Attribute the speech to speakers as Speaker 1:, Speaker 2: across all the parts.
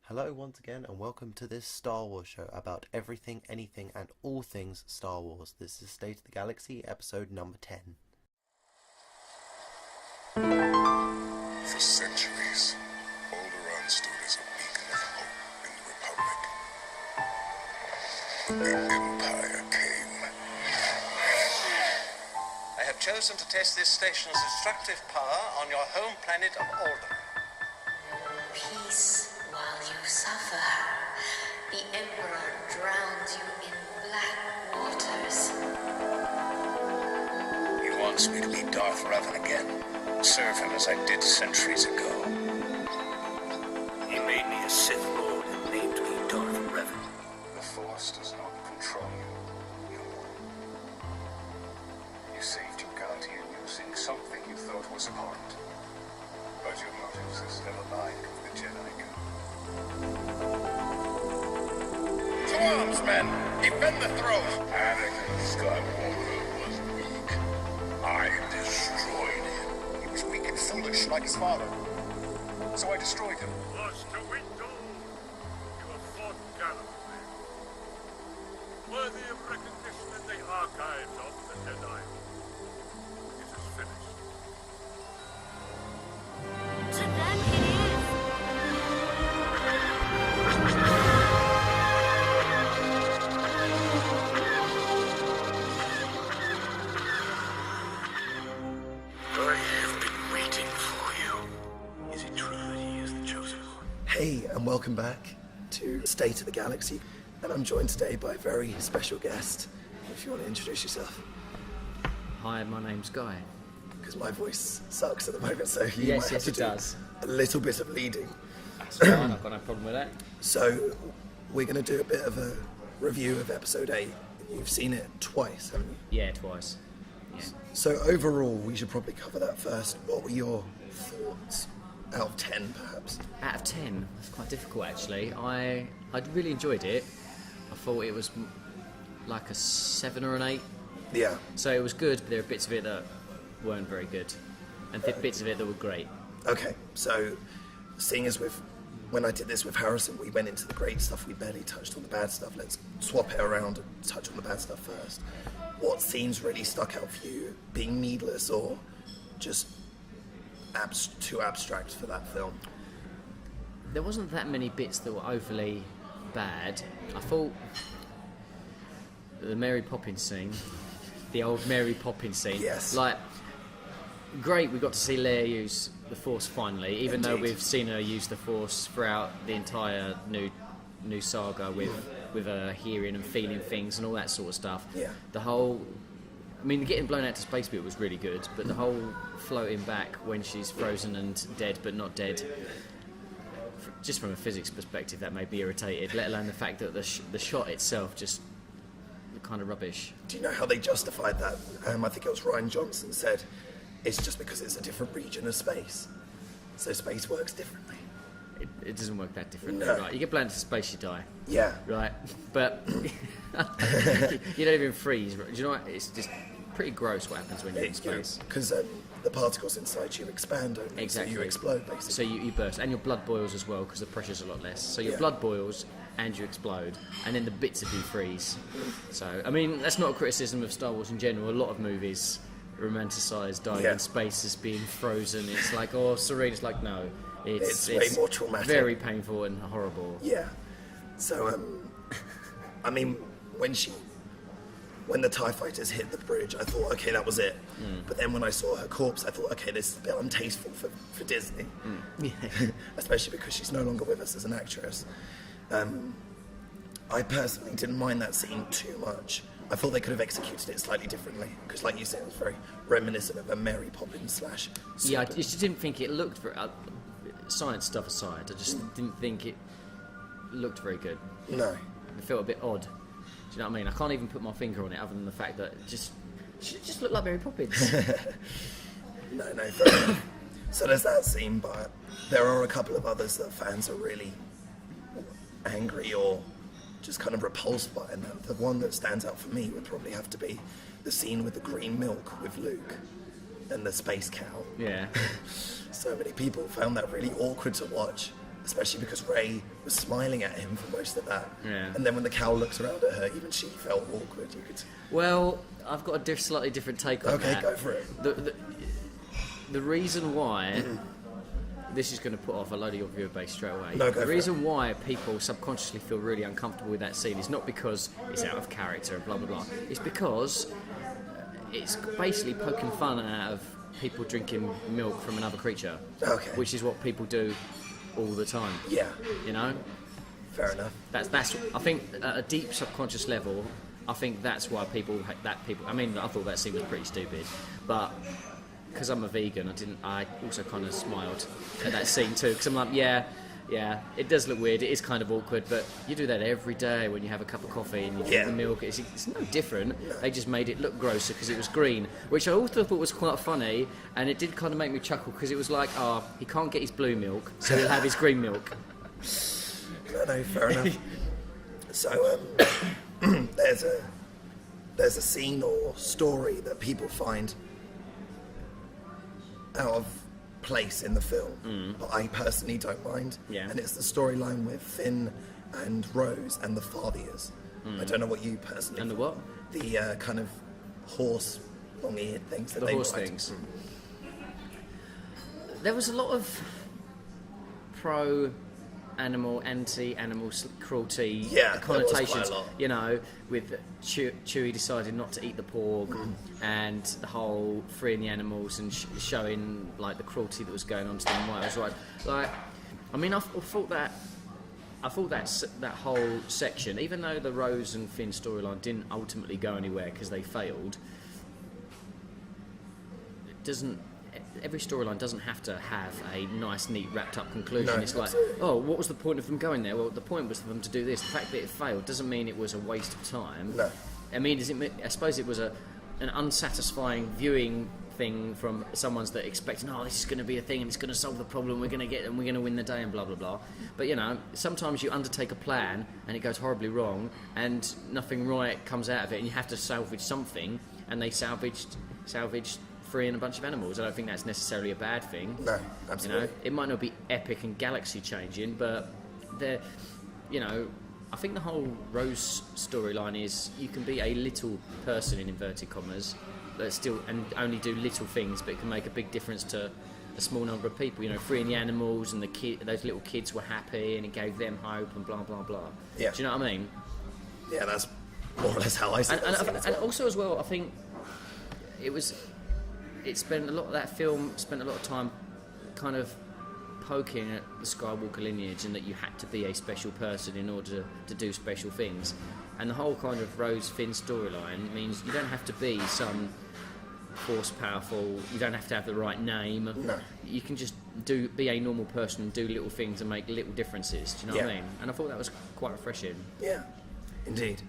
Speaker 1: Hello once again and welcome to this Star Wars show about everything, anything and all things Star Wars. This is State of the Galaxy episode number 10.
Speaker 2: For centuries, Alderaan stood as a beacon of hope in the Republic. The Empire came.
Speaker 3: I have chosen to test this station's destructive power on your home planet of Alderaan.
Speaker 4: Peace while you suffer. The Emperor drowns you in black waters.
Speaker 5: He wants me to be Darth Revan again. Serve him as I did centuries ago. He made me a Sith Lord and named me Darth Revan.
Speaker 2: The Force does not control you. You saved humanity using something you thought was important. But your motives are still aligned with the Jedi Code.
Speaker 5: To arms, men! Defend the throne!
Speaker 2: Anakin Skywalker was weak. I destroyed him. He was weak and foolish, like his father. So I destroyed him.
Speaker 6: Was to window, you have fought gallantly. Worthy of recognition in the archives of the Jedi. It is finished.
Speaker 4: To them it is.
Speaker 5: I have been waiting for you. Is it true that he is the chosen one?
Speaker 7: Hey, and welcome back to State of the Galaxy. And I'm joined today by a very special guest. If you want to introduce yourself,
Speaker 8: Hi, my name's Guy.
Speaker 7: because my voice sucks at the moment, so you
Speaker 8: Yes,
Speaker 7: might have
Speaker 8: yes,
Speaker 7: to
Speaker 8: it
Speaker 7: do
Speaker 8: does.
Speaker 7: a little bit of leading.
Speaker 8: That's fine, I've got no problem with that.
Speaker 7: So we're going to do a bit of a review of Episode 8. You've seen it twice, haven't you?
Speaker 8: Yeah, twice. Yeah.
Speaker 7: So overall, we should probably cover that first. What were your thoughts? Out of 10, perhaps?
Speaker 8: Out of 10, it's quite difficult actually. I really enjoyed it. I thought it was like a 7 or an 8.
Speaker 7: Yeah.
Speaker 8: So it was good, but there are bits of it that weren't very good. And bits of it that were great.
Speaker 7: Okay, so seeing as when I did this with Harrison, we went into the great stuff, we barely touched on the bad stuff. Let's swap it around and touch on the bad stuff first. What scenes really stuck out for you, being needless or just too abstract for that film?
Speaker 8: There wasn't that many bits that were overly bad. I thought the Mary Poppins scene, the old Mary Poppins scene,
Speaker 7: Yes.
Speaker 8: like, great, we got to see Leia use the Force finally, even though
Speaker 7: Indeed.
Speaker 8: we've seen her use the Force throughout the entire new saga with her hearing and feeling things and all that sort of stuff.
Speaker 7: Yeah.
Speaker 8: The whole, I mean, the getting blown out to space bit was really good, but the whole floating back when she's frozen and dead but not dead, just from a physics perspective, that made me irritated, let alone the fact that the shot itself just looked kind of rubbish.
Speaker 7: Do you know how they justified that? I think it was Ryan Johnson said, it's just because it's a different region of space. So space works differently.
Speaker 8: It doesn't work that differently,
Speaker 7: No.
Speaker 8: right? You get blown into space, you die,
Speaker 7: Yeah.
Speaker 8: right? But you don't even freeze. Right? Do you know what? It's just pretty gross what happens when you're in space.
Speaker 7: Because the particles inside you expand, don't they?
Speaker 8: Exactly.
Speaker 7: So you explode, basically.
Speaker 8: So you burst, and your blood boils as well because the pressure's a lot less. So your
Speaker 7: Yeah.
Speaker 8: blood boils and you explode, and then the bits of you freeze. So I mean, that's not a criticism of Star Wars in general. A lot of movies romanticise dying
Speaker 7: Yeah.
Speaker 8: in space as being frozen. It's like, oh, serene. It's like, no,
Speaker 7: It's way more traumatic.
Speaker 8: very painful and horrible.
Speaker 7: Yeah. So, I mean, when the TIE fighters hit the bridge, I thought, okay, that was it. But then when I saw her corpse, I thought, okay, this is a bit untasteful for Disney. Especially because she's no longer with us as an actress. I personally didn't mind that scene too much. I thought they could have executed it slightly differently. Because like you said, it was very reminiscent of a Mary Poppins /
Speaker 8: Yeah, I just didn't think it looked very... science stuff aside, I just didn't think it looked very good.
Speaker 7: No.
Speaker 8: It felt a bit odd. Do you know what I mean? I can't even put my finger on it other than the fact that she just looked like Mary Poppins.
Speaker 7: No, fair enough. So there's that scene, but there are a couple of others that fans are really angry or just kind of repulsed by, and the one that stands out for me would probably have to be the scene with the green milk with Luke and the space cow.
Speaker 8: Yeah.
Speaker 7: So many people found that really awkward to watch. especially because Rey was smiling at him for most of that.
Speaker 8: Yeah.
Speaker 7: And then when the cow looks around at her, even she felt awkward. You could.
Speaker 8: Well, I've got a slightly different take on that.
Speaker 7: Okay, go for it.
Speaker 8: The reason why this is going to put off a load of your viewer base straight away.
Speaker 7: No, go
Speaker 8: the
Speaker 7: for
Speaker 8: reason why people subconsciously feel really uncomfortable with that scene is not because it's out of character and blah blah blah. It's because it's basically poking fun out of people drinking milk from another creature.
Speaker 7: Okay.
Speaker 8: Which is what people do all the time.
Speaker 7: Yeah.
Speaker 8: You know?
Speaker 7: Fair enough.
Speaker 8: That's. I think at a deep subconscious level, I think that's why people. I mean, I thought that scene was pretty stupid, but because I'm a vegan, I also kind of smiled at that scene too. Because I'm like, yeah, it does look weird. It is kind of awkward, but you do that every day when you have a cup of coffee and you drink the milk. It's no different. They just made it look grosser because it was green, which I also thought was quite funny, and it did kind of make me chuckle because it was like, he can't get his blue milk, so he'll have his green milk.
Speaker 7: No, fair enough. So there's a scene or story that people find out of place in the film, but I personally don't mind.
Speaker 8: Yeah.
Speaker 7: And it's the storyline with Finn and Rose and the Fathiers. I don't know what you personally.
Speaker 8: And the what?
Speaker 7: The kind of horse, long-eared things that
Speaker 8: The
Speaker 7: they
Speaker 8: horse
Speaker 7: ride.
Speaker 8: things. There was a lot of pro-animal, anti-animal cruelty
Speaker 7: Yeah, there was quite
Speaker 8: connotations.
Speaker 7: a lot.
Speaker 8: You know, with Chewie decided not to eat the porg, and the whole freeing the animals and showing like the cruelty that was going on to them. Why I was right. Like, I mean, I thought that whole section, even though the Rose and Finn storyline didn't ultimately go anywhere because they failed, every storyline doesn't have to have a nice, neat, wrapped-up conclusion.
Speaker 7: No,
Speaker 8: it's like, what was the point of them going there? Well, the point was for them to do this. The fact that it failed doesn't mean it was a waste of time.
Speaker 7: No.
Speaker 8: I mean, I suppose it was an unsatisfying viewing thing from someone's that expecting, this is going to be a thing and it's going to solve the problem, we're going to get and we're going to win the day and blah blah blah. But you know, sometimes you undertake a plan and it goes horribly wrong and nothing right comes out of it and you have to salvage something, and they salvaged freeing a bunch of animals. I don't think that's necessarily a bad thing.
Speaker 7: No, absolutely.
Speaker 8: You know, it might not be epic and galaxy changing, but I think the whole Rose storyline is you can be a little person in inverted commas, but still and only do little things, but it can make a big difference to a small number of people. You know, freeing the animals and those little kids were happy and it gave them hope and blah blah blah.
Speaker 7: Yeah.
Speaker 8: Do you know what I mean?
Speaker 7: Yeah, that's more or less how I see it.
Speaker 8: And also as well, I think that film spent a lot of time kind of poking at the Skywalker lineage and that you had to be a special person in order to do special things. And the whole kind of Rose Finn storyline means you don't have to be some force powerful, you don't have to have the right name.
Speaker 7: No.
Speaker 8: You can just be a normal person and do little things and make little differences. Do you know what I mean? And I thought that was quite refreshing.
Speaker 7: Yeah, indeed.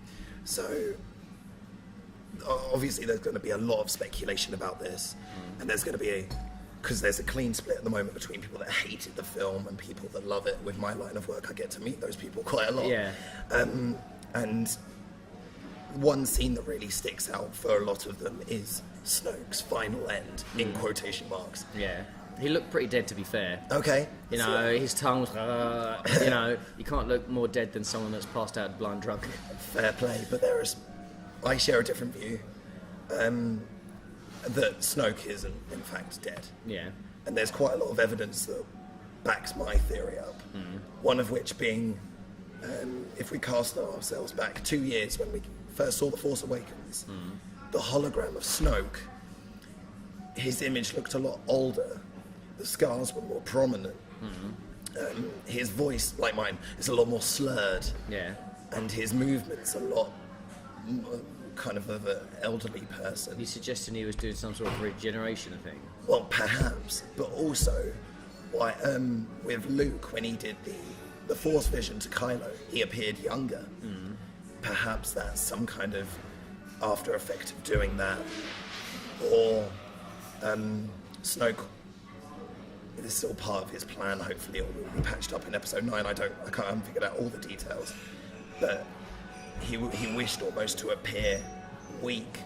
Speaker 7: So, obviously there's going to be a lot of speculation about this, and there's going to be because there's a clean split at the moment between people that hated the film and people that love it. With my line of work, I get to meet those people quite a lot.
Speaker 8: Yeah.
Speaker 7: And one scene that really sticks out for a lot of them is Snoke's final end, in quotation marks.
Speaker 8: Yeah. He looked pretty dead, to be fair.
Speaker 7: Okay.
Speaker 8: You know, his tongue was, you know, you can't look more dead than someone that's passed out blind drunk.
Speaker 7: Fair play, but I share a different view, that Snoke is in fact dead.
Speaker 8: Yeah.
Speaker 7: And there's quite a lot of evidence that backs my theory up. One of which being, if we cast ourselves back 2 years when we first saw The Force Awakens, the hologram of Snoke, his image looked a lot older. The scars were more prominent. His voice, like mine, is a lot more slurred.
Speaker 8: Yeah.
Speaker 7: And his movements a lot kind of an elderly person.
Speaker 8: You suggesting he was doing some sort of regeneration thing?
Speaker 7: Well, perhaps, but also, with Luke, when he did the Force vision to Kylo, he appeared younger. Perhaps that's some kind of after effect of doing that. Or Snoke, this is all part of his plan. Hopefully it will be patched up in episode 9. I haven't figured out all the details. But he wished almost to appear weak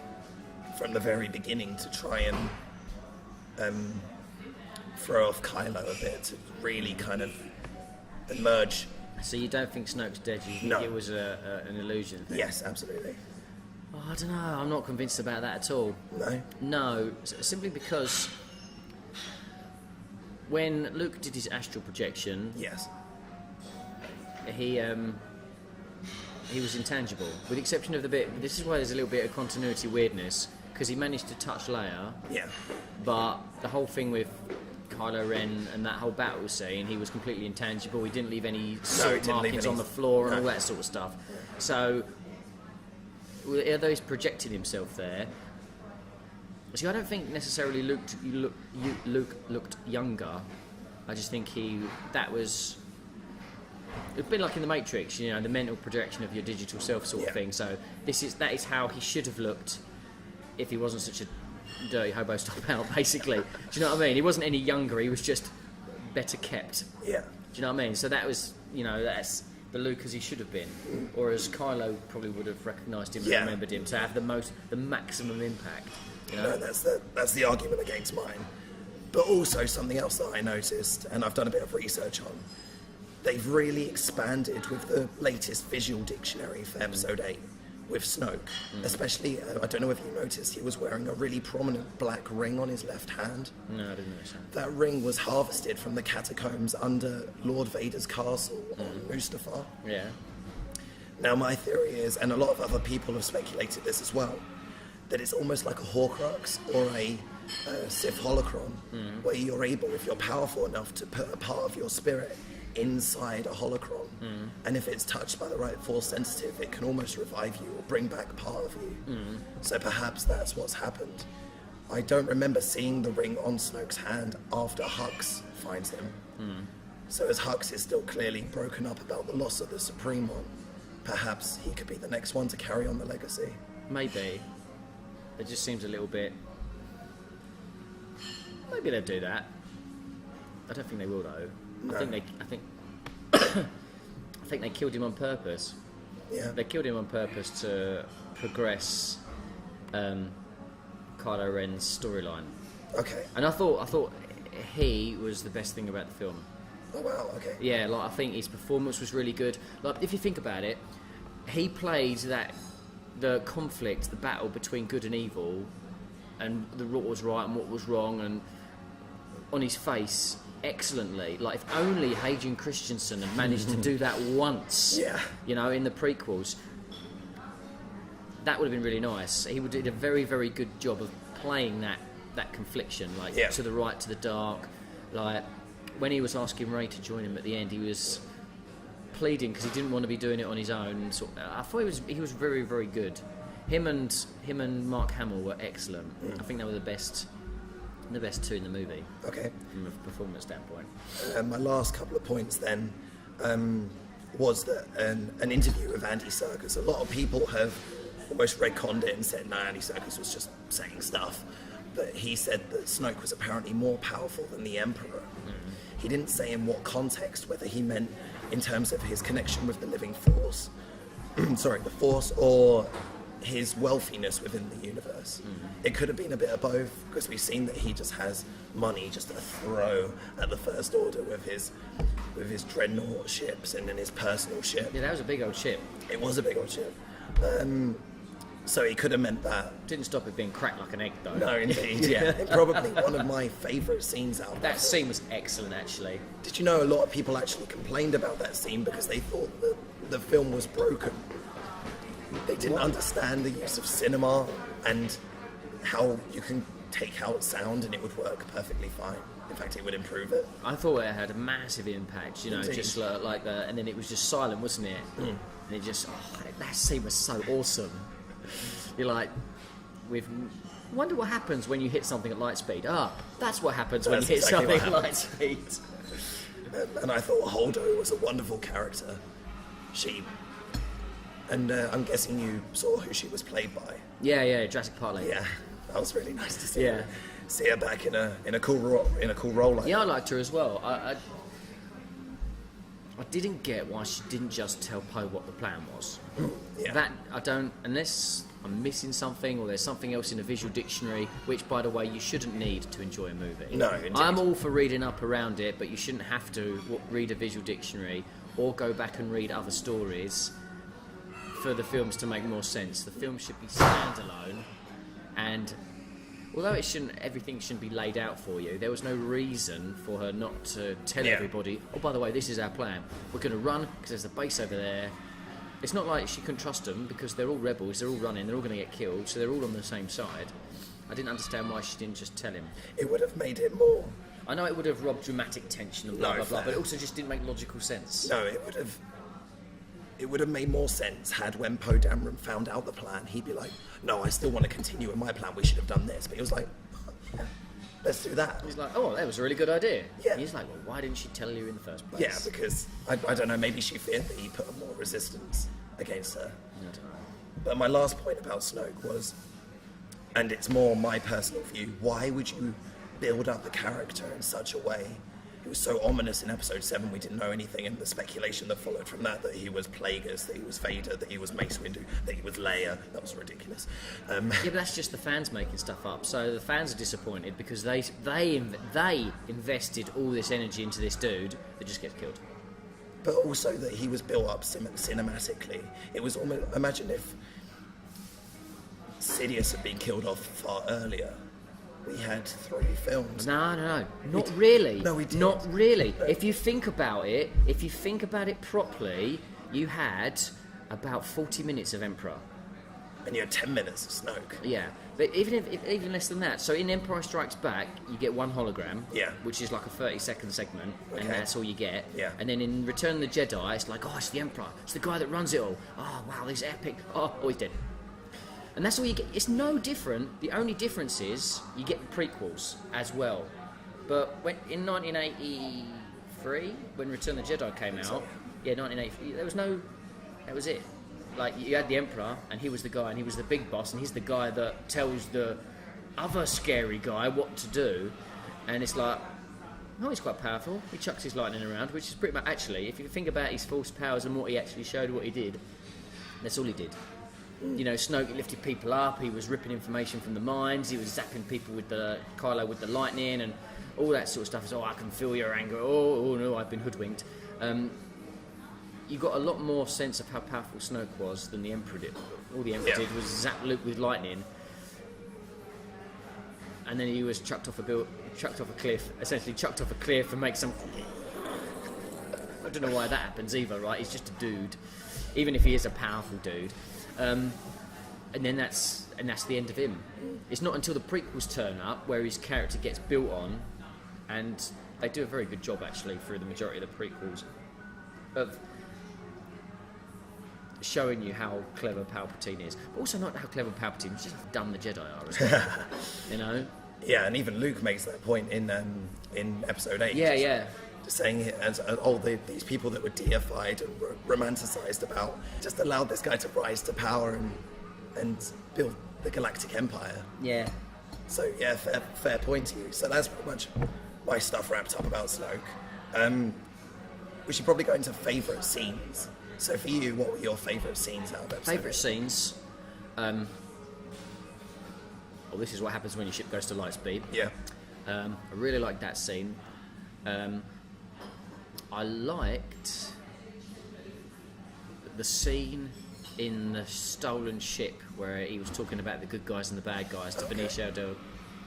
Speaker 7: from the very beginning to try and throw off Kylo a bit, to really kind of and merge.
Speaker 8: So you don't think Snoke's dead? You think
Speaker 7: No.
Speaker 8: it was an illusion thing?
Speaker 7: Yes, absolutely.
Speaker 8: Oh, I don't know. I'm not convinced about that at all.
Speaker 7: No?
Speaker 8: No, simply because when Luke did his astral projection,
Speaker 7: Yes.
Speaker 8: he was intangible, with the exception of the bit. This is why there's a little bit of continuity weirdness, because he managed to touch Leia,
Speaker 7: Yeah.
Speaker 8: but the whole thing with Kylo Ren and that whole battle scene, he was completely intangible. He didn't leave any salt
Speaker 7: didn't leave
Speaker 8: markings
Speaker 7: any-
Speaker 8: on the floor and
Speaker 7: no.
Speaker 8: all that sort of stuff. So, although he's projected himself there, see, I don't think necessarily Luke looked younger. I just think that was. It's been like in the Matrix, you know, the mental projection of your digital self sort of
Speaker 7: Yeah.
Speaker 8: thing. So that is how he should have looked if he wasn't such a dirty hobo stop out, basically. Do you know what I mean? He wasn't any younger, he was just better kept.
Speaker 7: Yeah.
Speaker 8: Do you know what I mean? So that was, you know, that's the Luke as he should have been. Or as Kylo probably would have recognised him and
Speaker 7: Yeah.
Speaker 8: remembered him to have the maximum impact. You know?
Speaker 7: No, that's the argument against mine. But also something else that I noticed, and I've done a bit of research on, they've really expanded with the latest visual dictionary for Episode 8 with Snoke. Especially, I don't know if you noticed, he was wearing a really prominent black ring on his left hand.
Speaker 8: No, I didn't notice that.
Speaker 7: That ring was harvested from the catacombs under Lord Vader's castle on Mustafar.
Speaker 8: Yeah.
Speaker 7: Now, my theory is, and a lot of other people have speculated this as well, that it's almost like a Horcrux or a Sith holocron, where you're able, if you're powerful enough, to put a part of your spirit inside a holocron, and if it's touched by the right Force sensitive, it can almost revive you or bring back part of you. So perhaps that's what's happened. I don't remember seeing the ring on Snoke's hand after Hux finds him. So as Hux is still clearly broken up about the loss of the Supreme One, perhaps he could be the next one to carry on the legacy.
Speaker 8: Maybe. It just seems a little bit. Maybe they'll do that. I don't think they will though.
Speaker 7: No.
Speaker 8: I think they killed him on purpose.
Speaker 7: Yeah.
Speaker 8: They killed him on purpose to progress Kylo Ren's storyline.
Speaker 7: Okay.
Speaker 8: And I thought he was the best thing about the film.
Speaker 7: Oh wow. Okay.
Speaker 8: Yeah, like I think his performance was really good. Like if you think about it, he played the conflict, the battle between good and evil, and what was right and what was wrong, and on his face excellently. Like if only Hayden Christensen had managed to do that once.
Speaker 7: Yeah.
Speaker 8: You know, in the prequels, that would have been really nice. He did a very, very good job of playing that confliction, like
Speaker 7: Yeah.
Speaker 8: to the right, to the dark. Like when he was asking Rey to join him at the end, he was pleading because he didn't want to be doing it on his own. So I thought he was very, very good. Him and Mark Hamill were excellent. I think they were the best two in the movie
Speaker 7: Okay.
Speaker 8: from a performance standpoint.
Speaker 7: My last couple of points then was that an interview with Andy Serkis. A lot of people have almost retconned it and said, no, Andy Serkis was just saying stuff. But he said that Snoke was apparently more powerful than the Emperor. He didn't say in what context, whether he meant in terms of his connection with the living Force, the Force, or his wealthiness within the universe. It could have been a bit of both, because we've seen that he just has money just to throw at the First Order with his dreadnought ships and then his personal ship.
Speaker 8: Yeah, that was a big old ship.
Speaker 7: It was a big old ship. So he could have meant that.
Speaker 8: Didn't stop it being cracked like an egg, though.
Speaker 7: No, indeed, yeah. Probably one of my favourite scenes out of
Speaker 8: That scene was excellent, actually.
Speaker 7: Did you know a lot of people actually complained about that scene because they thought that the film was broken? They didn't understand the use of cinema and how you can take out sound and it would work perfectly fine. In fact, it would improve it.
Speaker 8: I thought it had a massive impact, you know,
Speaker 7: Indeed.
Speaker 8: just like the, and then it was just silent, wasn't it? And it just, that scene was so awesome. You're like, I wonder what happens when you hit something at light speed. That's what happens when you
Speaker 7: That's
Speaker 8: hit
Speaker 7: exactly
Speaker 8: something
Speaker 7: what
Speaker 8: at light speed.
Speaker 7: And I thought Holdo was a wonderful character. I'm guessing you saw who she was played by.
Speaker 8: Yeah, Jurassic Park lady.
Speaker 7: Yeah, that was really nice to see.
Speaker 8: Yeah.
Speaker 7: See her back in a cool role like
Speaker 8: Yeah, I
Speaker 7: that.
Speaker 8: liked her as well. I I didn't get why she didn't just tell Poe what the plan was.
Speaker 7: Yeah.
Speaker 8: That I don't, unless I'm missing something or there's something else in a visual dictionary, which, by the way, you shouldn't need to enjoy a movie.
Speaker 7: No, indeed.
Speaker 8: I'm all for reading up around it, but you shouldn't have to read a visual dictionary or go back and read other stories for the films to make more sense. The film should be standalone, and although everything shouldn't be laid out for you, there was no reason for her not to tell everybody, oh, by the way, this is our plan. We're going to run because there's a base over there. It's not like she couldn't trust them because they're all rebels, they're all running, they're all going to get killed, so they're all on the same side. I didn't understand why she didn't just tell him.
Speaker 7: It would have made it more.
Speaker 8: I know it would have robbed dramatic tension and blah,
Speaker 7: No,
Speaker 8: blah, blah,
Speaker 7: fair.
Speaker 8: but it also just didn't make logical sense.
Speaker 7: No, it would have made more sense had when Poe Dameron found out the plan, he'd be like, no, I still want to continue with my plan, we should have done this. But he was like, yeah, let's do that.
Speaker 8: He's like, oh, that was a really good idea.
Speaker 7: Yeah.
Speaker 8: He's like, well, why didn't she tell you in the first place?
Speaker 7: Yeah, because, I don't know, maybe she feared that he put more resistance against her.
Speaker 8: I don't know.
Speaker 7: But my last point about Snoke was, and it's more my personal view, why would you build up the character in such a way? It was so ominous in episode 7, we didn't know anything, and the speculation that followed from that he was Plagueis, that he was Vader, that he was Mace Windu, that he was Leia. That was ridiculous.
Speaker 8: Yeah, but that's just the fans making stuff up. So the fans are disappointed because they invested all this energy into this dude that just gets killed.
Speaker 7: But also that he was built up cinematically. It was almost, imagine if Sidious had been killed off far earlier. We had 3 films.
Speaker 8: No, not really.
Speaker 7: No, we did.
Speaker 8: Not really.
Speaker 7: No.
Speaker 8: If you think about it properly, you had about 40 minutes of Emperor.
Speaker 7: And you had 10 minutes of Snoke.
Speaker 8: Yeah, but even less than that. So in Empire Strikes Back, you get one hologram,
Speaker 7: Yeah.
Speaker 8: which is like a 30-second segment,
Speaker 7: Okay.
Speaker 8: and that's all you get.
Speaker 7: Yeah.
Speaker 8: And then in Return of the Jedi, it's like, oh, it's the Emperor. It's the guy that runs it all. Oh, wow, this epic. Oh, he's dead. And that's all you get. It's no different. The only difference is you get the prequels as well. But in 1983, when Return of the Jedi came out, 1983, that was it. Like, you had the Emperor, and he was the guy, and he was the big boss, and he's the guy that tells the other scary guy what to do. And it's like, oh, he's quite powerful. He chucks his lightning around, which is pretty much, actually, if you think about his force powers and what he actually showed, what he did, that's all he did. You know, Snoke lifted people up, he was ripping information from the mines, he was zapping people with Kylo with the lightning, and all that sort of stuff. So, I can feel your anger, oh no, I've been hoodwinked. You got a lot more sense of how powerful Snoke was than the Emperor did. All the Emperor did was zap Luke with lightning, and then he was chucked off a cliff and make some... I don't know why that happens either, right? He's just a dude, even if he is a powerful dude. And then that's the end of him. It's not until the prequels turn up where his character gets built on, and they do a very good job actually through the majority of the prequels of showing you how clever Palpatine is, but also not how clever Palpatine is, just how dumb the Jedi are as well. You know?
Speaker 7: Yeah, and even Luke makes that point in episode 8.
Speaker 8: Yeah.
Speaker 7: Just saying it as these people that were deified and romanticized about just allowed this guy to rise to power and build the Galactic Empire.
Speaker 8: Yeah.
Speaker 7: So yeah, fair point to you. So that's pretty much my stuff wrapped up about Snoke. We should probably go into favourite scenes. So for you, what were your favourite scenes out of episode?
Speaker 8: Favourite scenes. Well, this is what happens when your ship goes to light speed.
Speaker 7: Yeah.
Speaker 8: I really liked that scene. I liked the scene in the stolen ship where he was talking about the good guys and the bad guys to Benicio del...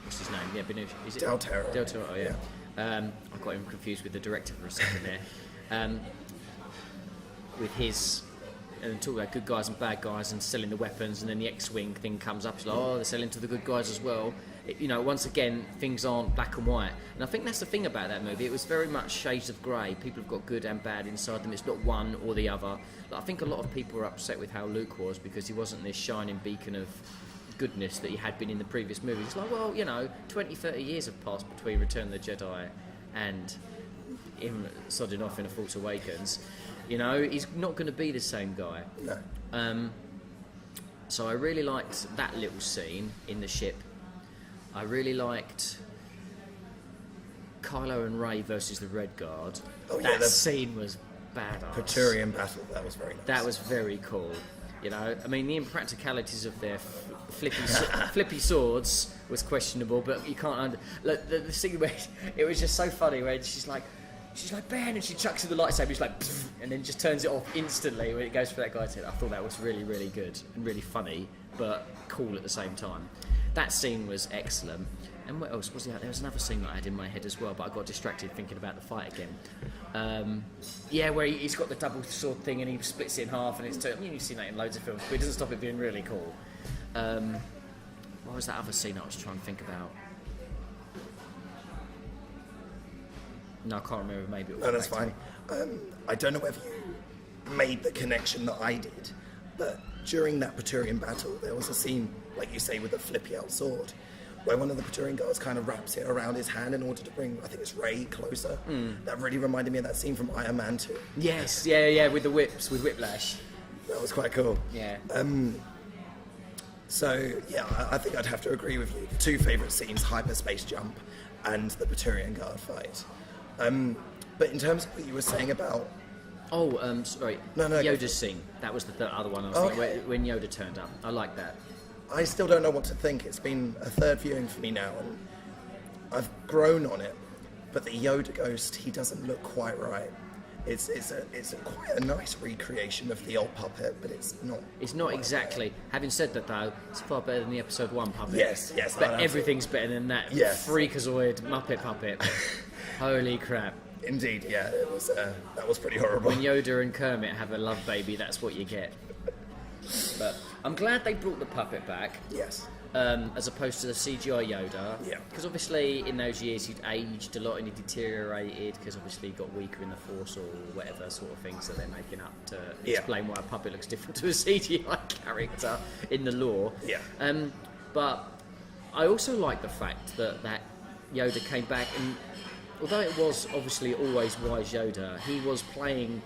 Speaker 8: What's his name? Yeah, Benicio... Is it?
Speaker 7: Del Toro.
Speaker 8: Del Toro, yeah. I got him confused with the director for a second there. With his... And talk about good guys and bad guys and selling the weapons, and then the X-Wing thing comes up. It's like, oh, they're selling to the good guys as well. Once again, things aren't black and white. And I think that's the thing about that movie. It was very much shades of grey. People have got good and bad inside them. It's not one or the other. I think a lot of people are upset with how Luke was because he wasn't this shining beacon of goodness that he had been in the previous movies. It's like, well, 20, 30 years have passed between Return of the Jedi and him sodding off in A Force Awakens. He's not going to be the same guy.
Speaker 7: No.
Speaker 8: So I really liked that little scene in the ship. I really liked Kylo and Rey versus the Red Guard.
Speaker 7: Oh, yeah,
Speaker 8: that scene was badass.
Speaker 7: Praetorian battle, that was very nice.
Speaker 8: That was very cool. You know, I mean, the impracticalities of their flippy swords was questionable, but you can't. The scene where it was just so funny, where she's like, Ben, and she chucks in the lightsaber, she's like, pfft, and then just turns it off instantly when it goes for that guy's head. I thought that was really, really good and really funny, but cool at the same time. That scene was excellent. And what else was there? There was another scene that I had in my head as well, but I got distracted thinking about the fight again. Where he's got the double sword thing and he splits it in half, and you've seen that in loads of films, but it doesn't stop it being really cool. What was that other scene I was trying to think about? No, I can't remember. Maybe it was.
Speaker 7: No, that's fine. I don't know whether you made the connection that I did, but during that Praetorian battle, there was a scene, like you say, with the flippy out sword, where one of the Praetorian guards kind of wraps it around his hand in order to bring, I think it's Rey, closer. That really reminded me of that scene from Iron Man 2.
Speaker 8: Yes, yeah, with the whips, with Whiplash.
Speaker 7: That was quite cool.
Speaker 8: Yeah.
Speaker 7: I think I'd have to agree with you. The two favourite scenes, hyperspace jump and the Praetorian guard fight. But in terms of what you were saying about...
Speaker 8: Sorry.
Speaker 7: No,
Speaker 8: Yoda's scene. That was the other one I was thinking, when Yoda turned up. I like that.
Speaker 7: I still don't know what to think. It's been a third viewing for me now, and I've grown on it. But the Yoda ghost, he doesn't look quite right. It's quite a nice recreation of the old puppet, but it's not.
Speaker 8: It's not exactly. Having said that, though, it's far better than the episode 1 puppet.
Speaker 7: Yes.
Speaker 8: But everything's better than that freakazoid Muppet puppet. Holy crap!
Speaker 7: Indeed, yeah, it was. That was pretty horrible.
Speaker 8: When Yoda and Kermit have a love baby, that's what you get. But I'm glad they brought the puppet back.
Speaker 7: Yes.
Speaker 8: As opposed to the CGI Yoda.
Speaker 7: Yeah.
Speaker 8: Because obviously in those years he'd aged a lot and he deteriorated because obviously he got weaker in the Force or whatever sort of things that they're making up to explain why a puppet looks different to a CGI character in the lore.
Speaker 7: Yeah.
Speaker 8: But I also like the fact that Yoda came back, and although it was obviously always wise Yoda, he was playing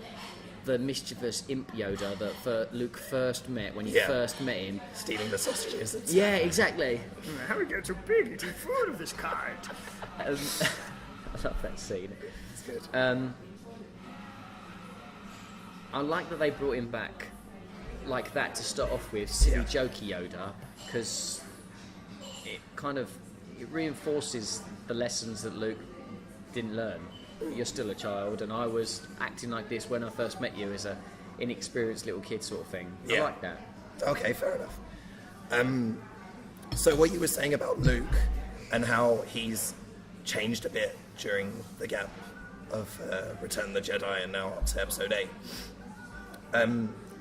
Speaker 8: the mischievous imp Yoda that Luke first met when he first met him.
Speaker 7: Stealing the sausages.
Speaker 8: Yeah, exactly.
Speaker 6: How we get too big eating food of this kind?
Speaker 8: I love that scene.
Speaker 7: It's good.
Speaker 8: I like that they brought him back like that to start off with, silly jokey Yoda, because it reinforces the lessons that Luke didn't learn. You're still a child, and I was acting like this when I first met you as a inexperienced little kid sort of thing. I like that.
Speaker 7: Okay, fair enough. So what you were saying about Luke and how he's changed a bit during the gap of Return of the Jedi and now up to Episode 8.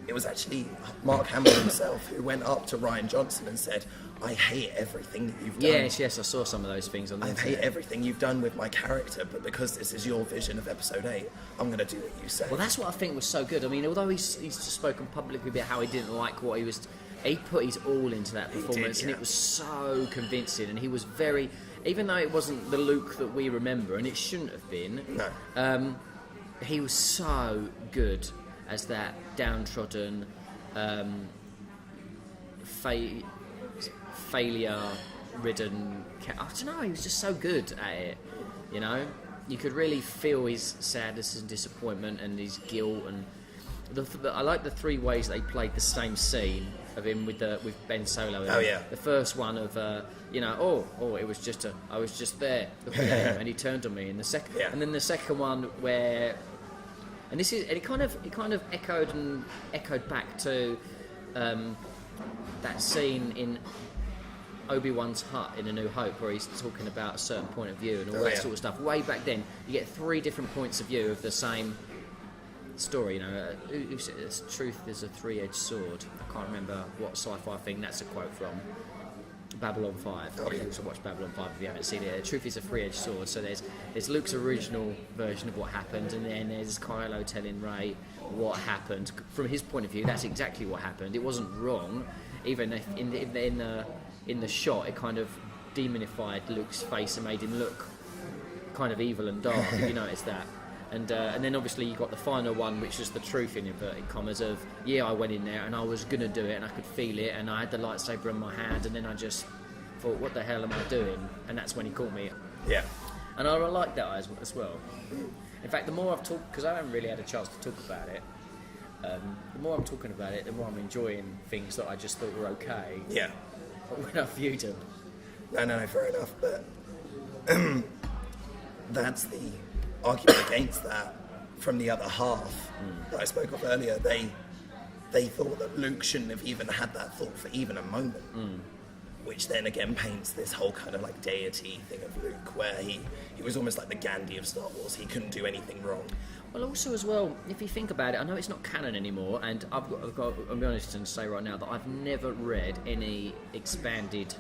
Speaker 7: It was actually Mark Hamill himself who went up to Rian Johnson and said, I hate everything that you've done.
Speaker 8: Yes, I saw some of those things on the internet.
Speaker 7: I hate everything you've done with my character, but because this is your vision of Episode 8, I'm going to do what you say.
Speaker 8: Well, that's what I think was so good. I mean, although he's just spoken publicly about how he didn't like what he put his all into that performance, and it was so convincing, and he was very, even though it wasn't the Luke that we remember, and it shouldn't have been, he was so good as that downtrodden, failure-ridden. I don't know. He was just so good at it. You know, you could really feel his sadness and disappointment and his guilt. And I like the three ways they played the same scene of him with Ben Solo. The first one of it was just I was just there looking at him and he turned on me. And the second, and then the second one where. And it kind of echoed back to that scene in Obi-Wan's hut in A New Hope, where he's talking about a certain point of view and all that sort of stuff. Way back then, you get three different points of view of the same story. You know, who said this? Truth is a three-edged sword. I can't remember what sci-fi thing that's a quote from. Babylon 5. You also watch Babylon 5 if you haven't seen it. Truth is a three-edged sword. So there's Luke's original version of what happened, and then there's Kylo telling Rey what happened. From his point of view, that's exactly what happened. It wasn't wrong, even if in the shot it kind of demonified Luke's face and made him look kind of evil and dark. If you notice that. And then obviously you got the final one, which is the truth in inverted commas of, I went in there and I was going to do it and I could feel it and I had the lightsaber in my hand and then I just thought, what the hell am I doing? And that's when he caught me.
Speaker 7: Yeah.
Speaker 8: And I like that as well. In fact, the more I've talked, because I haven't really had a chance to talk about it, the more I'm talking about it, the more I'm enjoying things that I just thought were okay.
Speaker 7: Yeah.
Speaker 8: When I viewed them.
Speaker 7: No, fair enough. But that's the argument against that from the other half that I spoke of earlier. They thought that Luke shouldn't have even had that thought for even a moment. Which then again paints this whole kind of like deity thing of Luke, where he was almost like the Gandhi of Star Wars. He couldn't do anything wrong.
Speaker 8: Well, also as well, if you think about it, I know it's not canon anymore, and I'll be honest and say right now that I've never read any expanded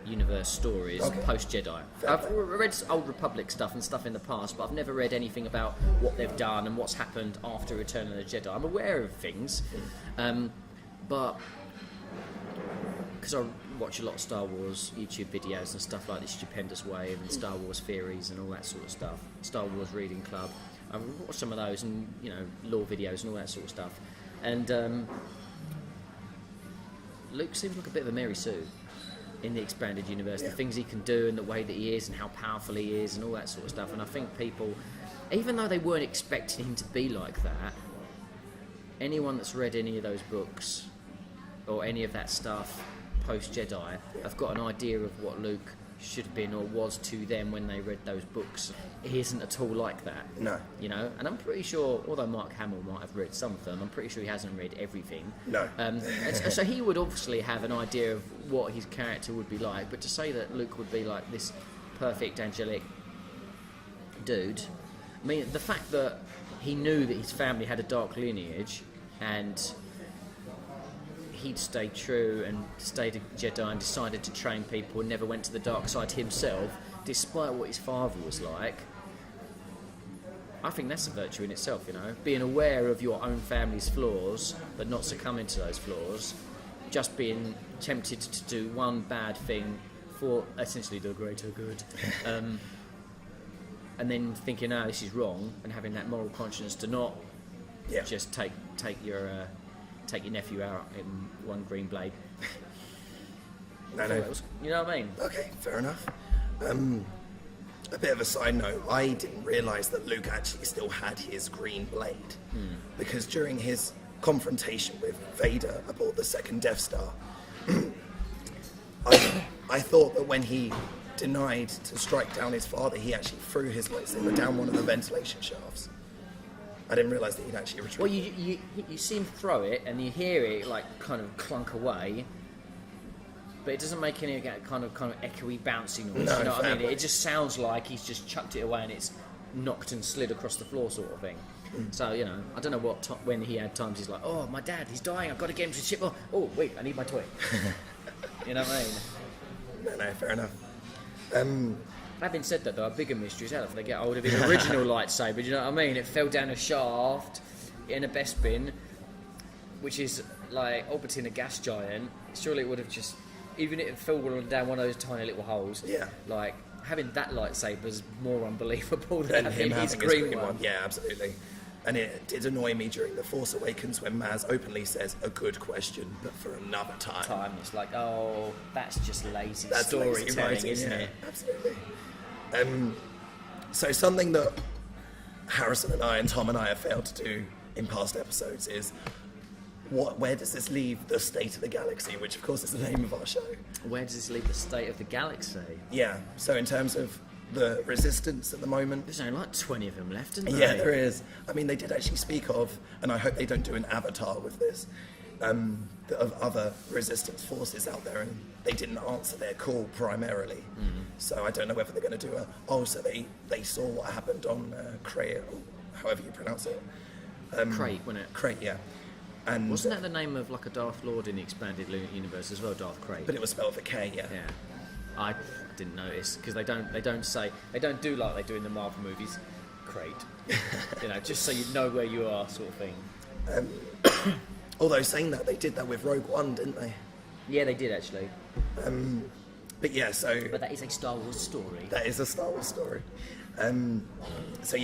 Speaker 8: universe stories post-Jedi. I've read Old Republic stuff and stuff in the past, but I've never read anything about what they've done and what's happened after Return of the Jedi. I'm aware of things, but because I watch a lot of Star Wars YouTube videos and stuff like The Stupendous Way and Star Wars theories and all that sort of stuff, Star Wars Reading Club, I've watched some of those and, you know, lore videos and all that sort of stuff, and Luke seems like a bit of a Mary Sue in the expanded universe, the things he can do and the way that he is and how powerful he is and all that sort of stuff. And I think people, even though they weren't expecting him to be like that, anyone that's read any of those books or any of that stuff post-Jedi have got an idea of what Luke should have been or was to them when they read those books. He isn't at all like that.
Speaker 7: No.
Speaker 8: You know, and I'm pretty sure, although Mark Hamill might have read some of them, I'm pretty sure he hasn't read everything.
Speaker 7: No.
Speaker 8: And so he would obviously have an idea of what his character would be like, but to say that Luke would be like this perfect, angelic dude, I mean, the fact that he knew that his family had a dark lineage and he'd stayed true and stayed a Jedi and decided to train people and never went to the dark side himself, despite what his father was like, I think that's a virtue in itself, you know. Being aware of your own family's flaws, but not succumbing to those flaws, just being tempted to do one bad thing for essentially the greater good, and then thinking, oh, this is wrong, and having that moral conscience to not just take your nephew out in one green blade.
Speaker 7: No.
Speaker 8: You know what I mean?
Speaker 7: Okay, fair enough. A bit of a side note, I didn't realise that Luke actually still had his green blade. Because during his confrontation with Vader aboard the second Death Star, I thought that when he denied to strike down his father, he actually threw his lightsaber down one of the ventilation shafts. I didn't realise that he'd actually retrieved
Speaker 8: it. Well, you see him throw it, and you hear it like kind of clunk away, but it doesn't make any kind of echoey, bouncy noise.
Speaker 7: No,
Speaker 8: you know what I mean?
Speaker 7: play.
Speaker 8: It just sounds like he's just chucked it away and it's knocked and slid across the floor, sort of thing. So you know, I don't know when he had times he's like, "Oh, my dad, he's dying. I've got to get him to the ship. Oh, wait, I need my toy." You know what I mean?
Speaker 7: No, fair enough.
Speaker 8: Having said that, though, a bigger mystery is how if they get hold of his original lightsaber. Do you know what I mean? It fell down a shaft in a Bespin, which is like orbiting a gas giant. Surely it would have just, even if it fell down one of those tiny little holes.
Speaker 7: Yeah.
Speaker 8: Like having that lightsaber is more unbelievable than
Speaker 7: him
Speaker 8: having his
Speaker 7: having
Speaker 8: green one.
Speaker 7: Yeah, absolutely. And it did annoy me during The Force Awakens when Maz openly says, "A good question, but for another time."
Speaker 8: It's like, oh, that's just lazy
Speaker 7: That's
Speaker 8: storytelling,
Speaker 7: lazy writing,
Speaker 8: isn't it?
Speaker 7: Absolutely. So something that Harrison and I and Tom and I have failed to do in past episodes is where does this leave the state of the galaxy, which of course is the name of our show.
Speaker 8: Where does this leave the state of the galaxy?
Speaker 7: Yeah, so in terms of the resistance at the moment...
Speaker 8: There's only like 20 of them left, isn't there?
Speaker 7: Yeah, there is. I mean, they did actually speak of, and I hope they don't do an avatar with this, of other resistance forces out there, and they didn't answer their call primarily. So I don't know whether they're going to do so they saw what happened on Crate, or however you pronounce it.
Speaker 8: Crate, wasn't it?
Speaker 7: Crate, yeah. And
Speaker 8: wasn't that the name of like a Darth Lord in the expanded universe as well, Darth Crate?
Speaker 7: But it was spelled with a K, yeah.
Speaker 8: Yeah, I didn't notice because they don't do like they do in the Marvel movies. Crate, you know, just so you know where you are, sort of thing.
Speaker 7: Although saying that, they did that with Rogue One, didn't they?
Speaker 8: Yeah, they did actually.
Speaker 7: But yeah, so...
Speaker 8: But that is a Star Wars story.
Speaker 7: That is a Star Wars story. So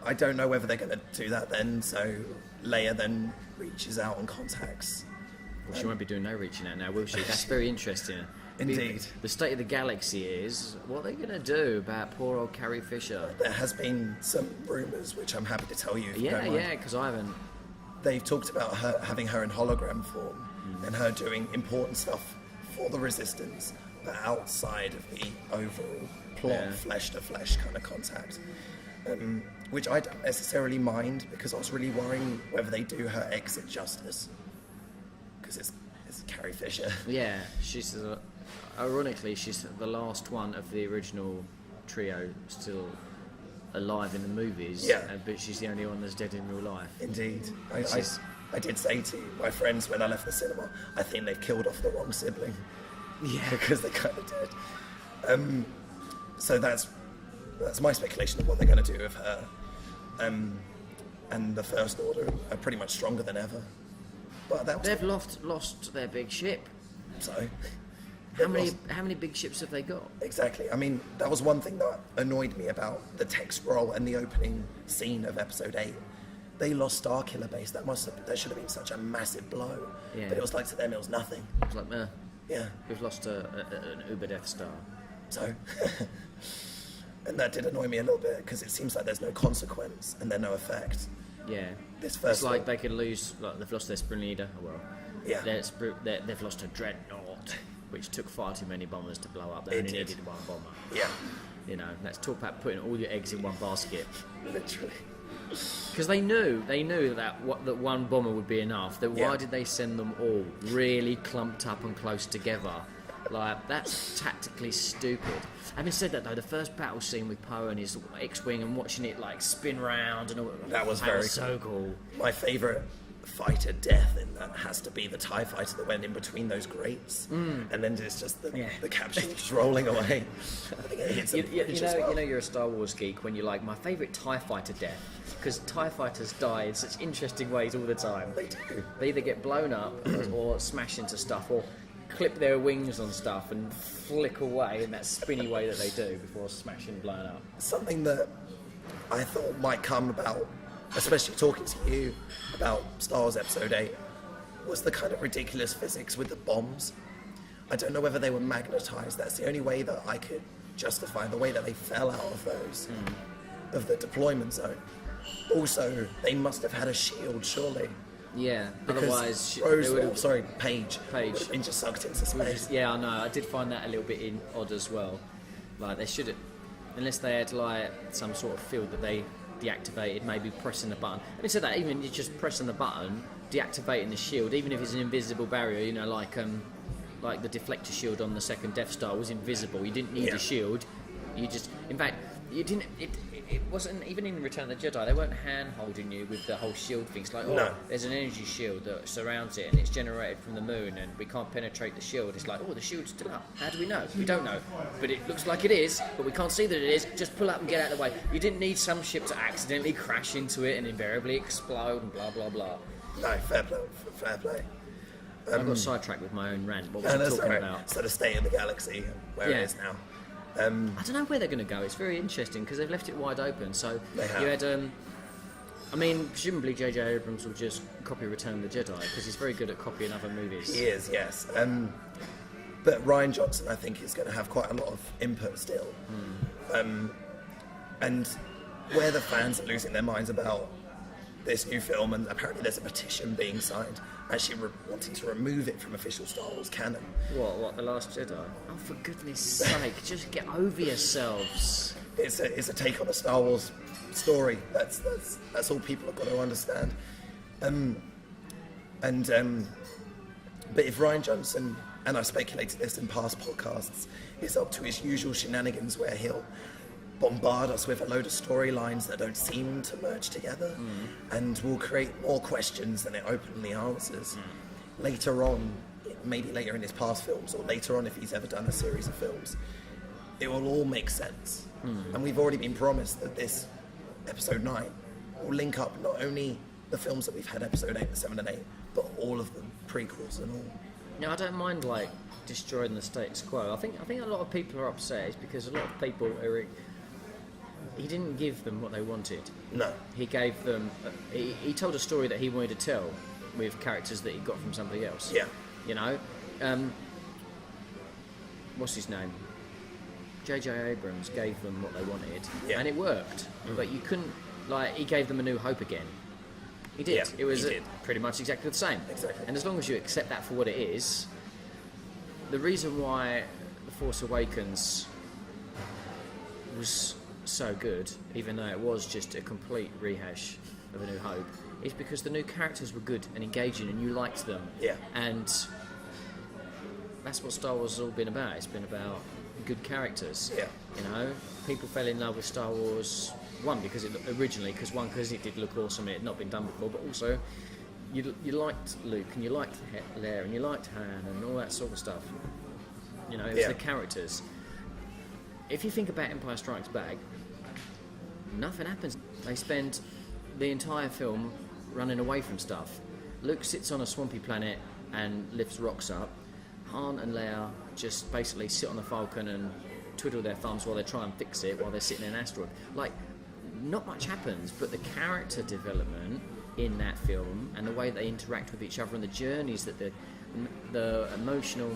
Speaker 7: I don't know whether they're going to do that then, so Leia then reaches out and contacts...
Speaker 8: Well, she won't be doing no reaching out now, will she? That's very interesting.
Speaker 7: Indeed.
Speaker 8: The state of the galaxy is, what are they going to do about poor old Carrie Fisher?
Speaker 7: There has been some rumours, which I'm happy to tell you. If you don't mind.
Speaker 8: Yeah, because I haven't.
Speaker 7: They've talked about her having her in hologram form and her doing important stuff for the Resistance, but outside of the overall plot, flesh to flesh kind of contact. Which I don't necessarily mind, because I was really worrying whether they do her exit justice, because it's Carrie Fisher.
Speaker 8: Yeah, she's ironically she's the last one of the original trio still alive in the movies.
Speaker 7: Yeah.
Speaker 8: But she's the only one that's dead in real life.
Speaker 7: Indeed. I did say to my friends when I left the cinema, I think they've killed off the wrong sibling.
Speaker 8: Yeah.
Speaker 7: Because they kind of did. So that's my speculation of what they're going to do with her. And the First Order are pretty much stronger than ever. But
Speaker 8: They've lost their big ship.
Speaker 7: So
Speaker 8: How many big ships have they got?
Speaker 7: Exactly. I mean, that was one thing that annoyed me about the text scroll and the opening scene of Episode 8. They lost Starkiller Base. That should have been such a massive blow.
Speaker 8: Yeah.
Speaker 7: But it was like, to them, it was nothing.
Speaker 8: It was like,
Speaker 7: Yeah.
Speaker 8: we've lost an Uber Death Star.
Speaker 7: So, and that did annoy me a little bit, because it seems like there's no consequence and there's no effect.
Speaker 8: Yeah.
Speaker 7: This
Speaker 8: It's like they could lose, like they've lost their spring leader. Well,
Speaker 7: Yeah.
Speaker 8: they've lost a dreadnought, which took far too many bombers to blow up. They
Speaker 7: It
Speaker 8: only
Speaker 7: did.
Speaker 8: needed one bomber.
Speaker 7: Yeah.
Speaker 8: You know, let's talk about putting all your eggs in one basket.
Speaker 7: Literally.
Speaker 8: Because they knew that one bomber would be enough. That
Speaker 7: Yeah.
Speaker 8: why did they send them all really clumped up and close together? Like, that's tactically stupid. Having said that, though, the first battle scene with Poe and his X-wing and watching it like spin round and all
Speaker 7: That was very
Speaker 8: so cool.
Speaker 7: My favourite fighter death in that has to be the TIE fighter that went in between those grates, and then it's just the capsule just rolling away. I think it hits
Speaker 8: You know you're a Star Wars geek when you're like, my favourite TIE fighter death, because TIE fighters die in such interesting ways all the time.
Speaker 7: They do.
Speaker 8: They either get blown up or smash into stuff or clip their wings on stuff and flick away in that spinny way that they do before smashing and blowing up.
Speaker 7: Something that I thought might come about, especially talking to you about Star Wars Episode 8, was the kind of ridiculous physics with the bombs. I don't know whether they were magnetised. That's the only way that I could justify the way that they fell out of those, of the deployment zone. Also, they must have had a shield, surely.
Speaker 8: Yeah,
Speaker 7: Because
Speaker 8: otherwise Paige
Speaker 7: would have been just sucked into space.
Speaker 8: Yeah, I know. I did find that a little bit odd as well. Like, they should have, unless they had like some sort of field that they deactivated, maybe pressing the button. Having said that, even just pressing the button, deactivating the shield, even if it's an invisible barrier, you know, like the deflector shield on the second Death Star was invisible. You didn't need a shield. You just, in fact, you didn't. It wasn't even in Return of the Jedi. They weren't hand holding you with the whole shield thing. It's like, there's an energy shield that surrounds it, and it's generated from the moon, and we can't penetrate the shield. It's like, the shield's still up. How do we know? We don't know, but it looks like it is. But we can't see that it is. Just pull up and get out of the way. You didn't need some ship to accidentally crash into it and invariably explode and blah blah blah.
Speaker 7: No, fair play.
Speaker 8: I got sidetracked with my own rant. What was I talking about?
Speaker 7: So the state of the galaxy, where it is now.
Speaker 8: I don't know where they're going to go. It's very interesting because they've left it wide open. So
Speaker 7: They have.
Speaker 8: you had, I mean, presumably J.J. Abrams will just copy Return of the Jedi because he's very good at copying other movies.
Speaker 7: He is, yes. But Rian Johnson, I think, is going to have quite a lot of input still. And where the fans are losing their minds about this new film, and apparently there's a petition being signed actually wanting to remove it from official Star Wars canon.
Speaker 8: What, The Last Jedi? Oh, for goodness sake, just get over yourselves.
Speaker 7: It's a take on a Star Wars story. That's all people have got to understand. But if Rian Johnson, and I've speculated this in past podcasts, is up to his usual shenanigans where he'll bombard us with a load of storylines that don't seem to merge together and will create more questions than it openly answers. Later on, maybe later in his past films, or later on if he's ever done a series of films, it will all make sense. And we've already been promised that this Episode 9 will link up not only the films that we've had, Episode 8, 7 and 8, but all of them, prequels and all.
Speaker 8: No, I don't mind like destroying the status quo. I think a lot of people are upset is because a lot of people are. He didn't give them what they wanted.
Speaker 7: No.
Speaker 8: He gave them. He told a story that he wanted to tell with characters that he got from somebody else.
Speaker 7: Yeah.
Speaker 8: You know, what's his name? J.J. Abrams gave them what they wanted,
Speaker 7: Yeah.
Speaker 8: and it worked. But you couldn't, like, he gave them A New Hope again. He did.
Speaker 7: Yeah,
Speaker 8: it was
Speaker 7: he did.
Speaker 8: pretty much exactly the same.
Speaker 7: Exactly.
Speaker 8: And as long as you accept that for what it is, the reason why The Force Awakens was so good, even though it was just a complete rehash of A New Hope, is because the new characters were good and engaging, and you liked them.
Speaker 7: Yeah.
Speaker 8: And that's what Star Wars has all been about. It's been about good characters.
Speaker 7: Yeah.
Speaker 8: You know, people fell in love with Star Wars. One, because because it did look awesome, it had not been done before, but also you liked Luke and you liked Leia and you liked Han and all that sort of stuff. You know, it was the characters. If you think about Empire Strikes Back, nothing happens. They spend the entire film running away from stuff. Luke sits on a swampy planet and lifts rocks up. Han and Leia just basically sit on the Falcon and twiddle their thumbs while they try and fix it while they're sitting in an asteroid. Like, not much happens, but the character development in that film and the way they interact with each other and the journeys that the emotional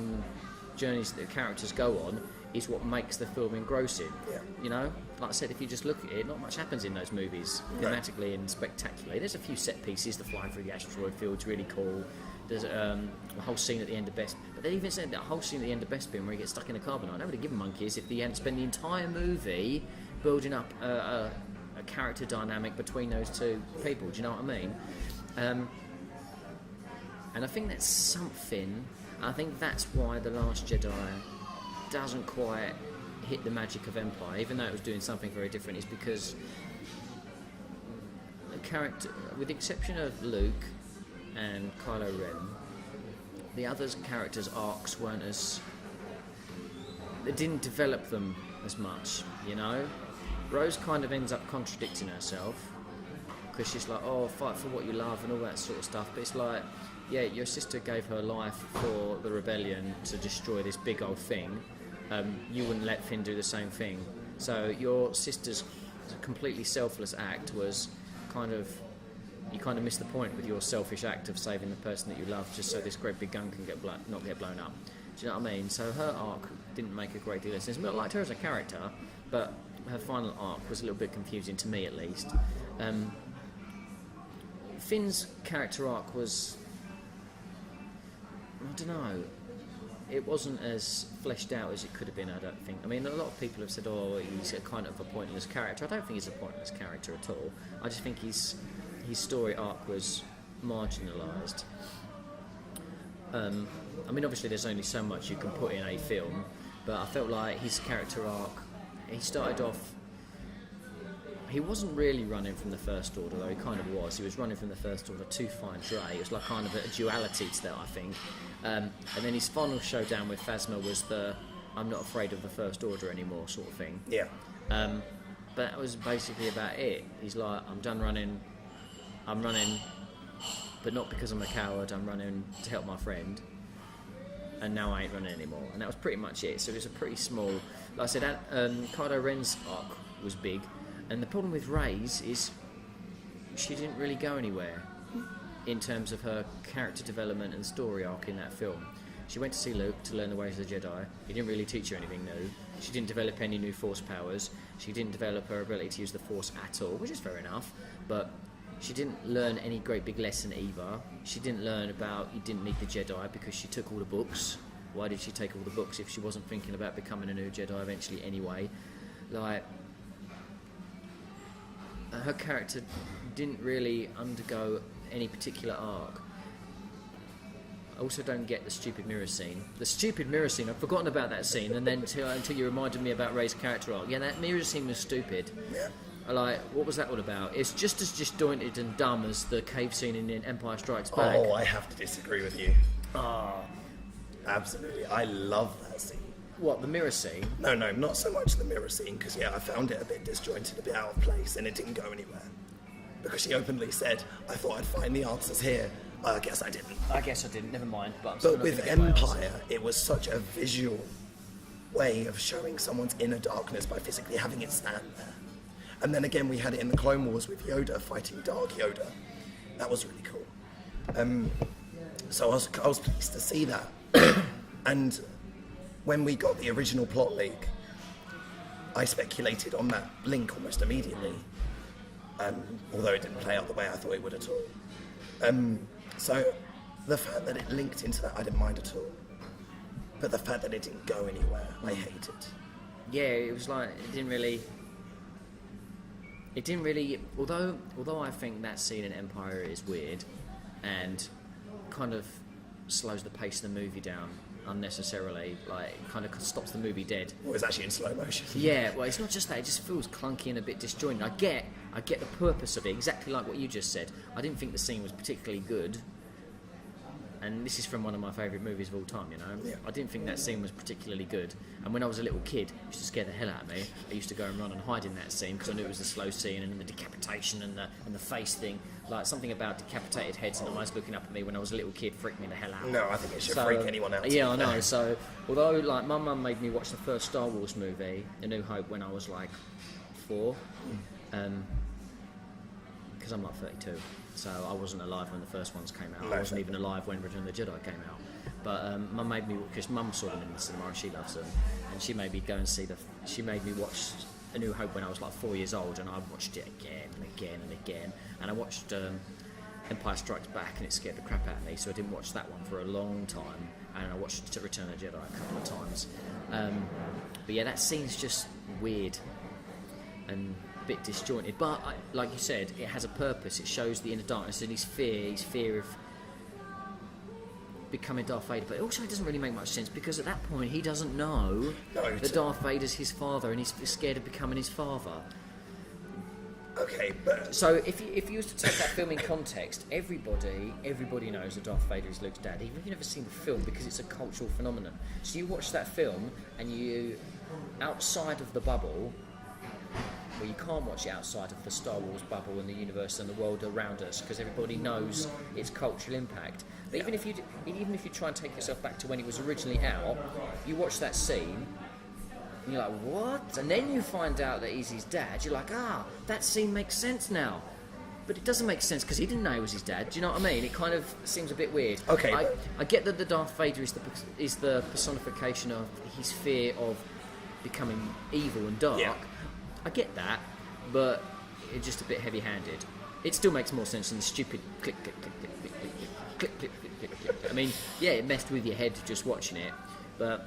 Speaker 8: journeys that the characters go on is what makes the film engrossing.
Speaker 7: Yeah.
Speaker 8: You know, like I said, if you just look at it, not much happens in those movies, thematically and spectacularly. There's a few set pieces, the flying through the asteroid field's really cool. There's a whole scene at the end of Best, but they even said that whole scene at the end of Bespin where he gets stuck in a carbonite. Nobody give monkeys if they hadn't spent the entire movie building up a character dynamic between those two people. Do you know what I mean? And I think that's something. I think that's why The Last Jedi doesn't quite hit the magic of Empire, even though it was doing something very different. Is because the character, with the exception of Luke and Kylo Ren, the others' characters' arcs weren't as... They didn't develop them as much, you know? Rose kind of ends up contradicting herself, because she's like, oh, fight for what you love and all that sort of stuff, but it's like, yeah, your sister gave her life for the rebellion to destroy this big old thing. You wouldn't let Finn do the same thing. So your sister's completely selfless act was kind of... You kind of miss the point with your selfish act of saving the person that you love just so this great big gun can not get blown up. Do you know what I mean? So her arc didn't make a great deal of sense. I mean, I liked her as a character, but her final arc was a little bit confusing to me, at least. Finn's character arc was... I don't know. It wasn't as fleshed out as it could have been, I don't think. I mean, a lot of people have said, oh, he's a kind of a pointless character. I don't think he's a pointless character at all. I just think his story arc was marginalised. I mean, obviously there's only so much you can put in a film, but I felt like his character arc, he started off... He wasn't really running from the First Order, though he kind of was. He was running from the First Order to find Rey. It was like kind of a duality to that, I think. And then his final showdown with Phasma was the I'm not afraid of the First Order anymore sort of thing.
Speaker 7: Yeah.
Speaker 8: But that was basically about it. He's like, I'm done running... I'm running, but not because I'm a coward. I'm running to help my friend, and now I ain't running anymore. And that was pretty much it. So it was a pretty small... Like I said, Kylo Ren's arc was big, and the problem with Rey's is she didn't really go anywhere in terms of her character development and story arc in that film. She went to see Luke to learn the ways of the Jedi. He didn't really teach her anything new. She didn't develop any new Force powers. She didn't develop her ability to use the Force at all, which is fair enough, but... She didn't learn any great big lesson either. She didn't learn about you didn't need the Jedi because she took all the books. Why did she take all the books if she wasn't thinking about becoming a new Jedi eventually anyway? Like, her character didn't really undergo any particular arc. I also don't get the stupid mirror scene. The stupid mirror scene, I've forgotten about that scene, and then until you reminded me about Rey's character arc. Yeah, that mirror scene was stupid.
Speaker 7: Yeah.
Speaker 8: Like, what was that all about? It's just as disjointed and dumb as the cave scene in Empire Strikes Back.
Speaker 7: Oh, I have to disagree with you. Absolutely. I love that scene.
Speaker 8: What, the mirror scene?
Speaker 7: No, not so much the mirror scene, because, yeah, I found it a bit disjointed, a bit out of place, and it didn't go anywhere. Because she openly said, I thought I'd find the answers here. I guess I didn't. Never mind. But with Empire, it was such a visual way of showing someone's inner darkness by physically having it stand there. And then again, we had it in the Clone Wars with Yoda fighting Dark Yoda. That was really cool. So I was pleased to see that. And when we got the original plot leak, I speculated on that link almost immediately, although it didn't play out the way I thought it would at all. So the fact that it linked into that, I didn't mind at all. But the fact that it didn't go anywhere, I hated.
Speaker 8: Yeah, it was like it didn't really. Although I think that scene in Empire is weird, and kind of slows the pace of the movie down unnecessarily, like kind of stops the movie dead.
Speaker 7: Well, it was actually in slow motion.
Speaker 8: Yeah, well, it's not just that; it just feels clunky and a bit disjointed. I get the purpose of it, exactly like what you just said. I didn't think the scene was particularly good, and this is from one of my favourite movies of all time. You know,
Speaker 7: Yeah.
Speaker 8: I didn't think that scene was particularly good. And when I was a little kid, it used to scare the hell out of me. I used to go and run and hide in that scene because I knew it was the slow scene and the decapitation and the face thing. Like something about decapitated heads and eyes looking up at me when I was a little kid freaked me the hell out.
Speaker 7: No, I think it should freak anyone out.
Speaker 8: Yeah, I know. So, although like my mum made me watch the first Star Wars movie, A New Hope, when I was like 4, because I'm like 32, so I wasn't alive when the first ones came out. I wasn't even alive when Return of the Jedi came out. But Mum made me, because Mum saw them in the cinema and she loves them, and she made me go and she made me watch A New Hope when I was like 4 years old, and I watched it again and again and again, and I watched Empire Strikes Back, and it scared the crap out of me, so I didn't watch that one for a long time, and I watched Return of the Jedi a couple of times. But yeah, that scene's just weird and a bit disjointed, but like you said, it has a purpose. It shows the inner darkness and his fear of becoming Darth Vader, but also it doesn't really make much sense because at that point he doesn't know that Darth Vader's his father and he's scared of becoming his father.
Speaker 7: Okay, but
Speaker 8: so if you was to take that film in context, everybody knows that Darth Vader is Luke's dad, even if you've never seen the film, because it's a cultural phenomenon. So you watch that film and you, outside of the bubble, well, you can't watch it outside of the Star Wars bubble and the universe and the world around us because everybody knows its cultural impact. But even if you try and take yourself back to when it was originally out, you watch that scene and you're like, what? And then you find out that he's his dad. You're like, that scene makes sense now. But it doesn't make sense because he didn't know he was his dad. Do you know what I mean? It kind of seems a bit weird.
Speaker 7: Okay,
Speaker 8: I get that the Darth Vader is the personification of his fear of becoming evil and dark.
Speaker 7: Yeah.
Speaker 8: I get that, but it's just a bit heavy-handed. It still makes more sense than the stupid click, click, click, click, click, click, click, click, click, click, click. I mean, yeah, it messed with your head just watching it, but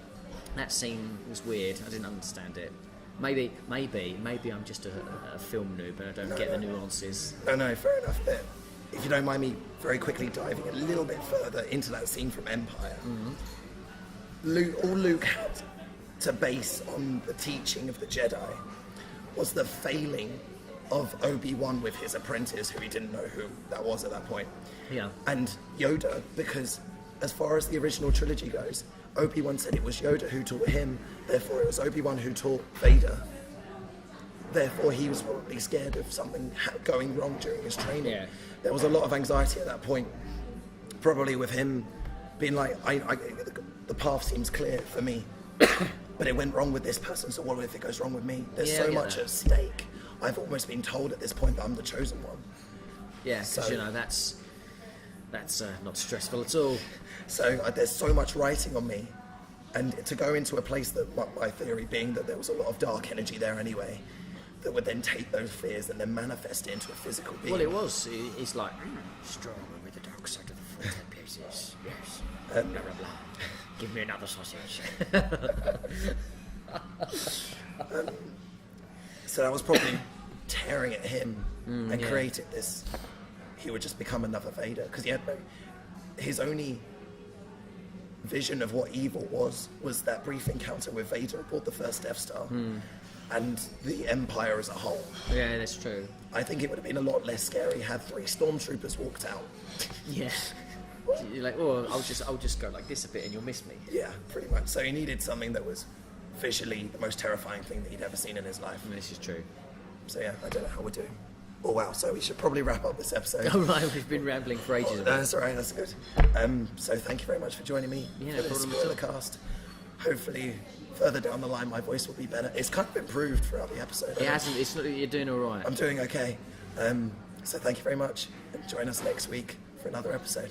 Speaker 8: that scene was weird. I didn't understand it. Maybe I'm just a film noob and I don't get the nuances.
Speaker 7: No, fair enough. But if you don't mind me very quickly diving a little bit further into that scene from Empire, all Luke had to base on the teaching of the Jedi was the failing of Obi-Wan with his apprentice, who he didn't know who that was at that point.
Speaker 8: Yeah.
Speaker 7: And Yoda, because as far as the original trilogy goes, Obi-Wan said it was Yoda who taught him, therefore it was Obi-Wan who taught Vader. Therefore he was probably scared of something going wrong during his training.
Speaker 8: Yeah.
Speaker 7: There was a lot of anxiety at that point, probably with him being like, the path seems clear for me. But it went wrong with this person, so what if it goes wrong with me? There's so much at stake. I've almost been told at this point that I'm the chosen one.
Speaker 8: Yeah, because, that's not stressful at all.
Speaker 7: So there's so much writing on me. And to go into a place that, my theory being that there was a lot of dark energy there anyway, that would then take those fears and then manifest it into a physical being.
Speaker 8: Well, it was. It's like, stronger with the dark side of the 4 pieces. Yes. Blah, blah, blah. Give me another sausage.
Speaker 7: So that was probably tearing at him and created this. He would just become another Vader because he had his only vision of what evil was that brief encounter with Vader aboard the first Death Star and the Empire as a whole.
Speaker 8: Yeah, that's true.
Speaker 7: I think it would have been a lot less scary had 3 stormtroopers walked out.
Speaker 8: Yeah. You're like, I'll just go like this a bit and you'll miss me.
Speaker 7: Yeah, pretty much. So he needed something that was visually the most terrifying thing that he'd ever seen in his life.
Speaker 8: I mean, this is true.
Speaker 7: So yeah, I don't know how we're doing. Oh wow, so we should probably wrap up this episode.
Speaker 8: Oh right, we've been rambling for ages.
Speaker 7: That's all right, that's good. So thank you very much for joining me
Speaker 8: Yeah,
Speaker 7: for
Speaker 8: no
Speaker 7: this
Speaker 8: problem at
Speaker 7: spoiler cast. Hopefully further down the line my voice will be better. It's kind of improved throughout the episode.
Speaker 8: It hasn't. It's not. You're doing all right.
Speaker 7: I'm doing okay. So thank you very much and join us next week for another episode.